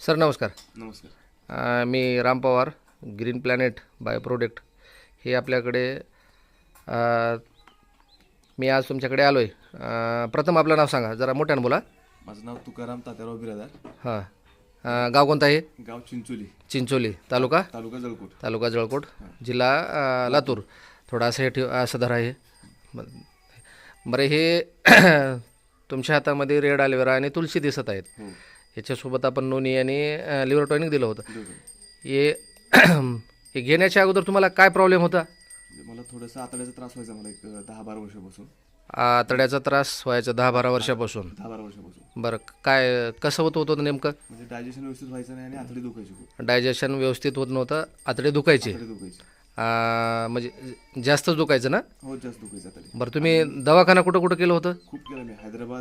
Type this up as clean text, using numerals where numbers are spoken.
Sir नमस्कार. नमस्कार. मी Ram Pawar, green planet bio product हे आपल्याकडे मी आज तुमच्याकडे आलो आहे. प्रथम आपलं नाव सांगा, जरा मोठ्यानं बोला. माझं नाव तुकाराम तात्याराव बिरादार. हां. गाव कोणतं आहे? गाव चिंचोली, चिंचोली, तालुका तालुका जळकोट. जिल्हा लातूर. थोडा असं हे असं धरा आहे. बरं हे तुमच्या हातामध्ये रेड ॲलोवेरा आणि तुळशी दिसत आहेत. हो, ह्याच्यासोबत आपण नोनी आणि लिव्हर टॉनिक दिलं होतं. देतो. हे हे घेण्याच्या अगोदर तुम्हाला काय प्रॉब्लेम होता? म्हणजे मला थोडंसं आतड्याचा त्रास व्हायचा मला एक 10-12 वर्षापासून. आतड्याचा त्रास व्हायचा 10-12 वर्षापासून. 10-12 वर्षापासून. बरं, काय कसं होत होतं नेमकं? म्हणजे डायजेशन व्यवस्थित व्हायचं नाही आणि आतडी दुखायची खूप. डायजेशन व्यवस्थित होत नव्हतं, आतडे दुखायचे. आतडी दुखायची. म्हणजे जास्तच दुखायचं ना? हो, जास्त दुखायची आतडी. बरं, तुम्ही दवाखाना कुठं कुठं केलं होतं? खूप केलं मी. हैदराबाद,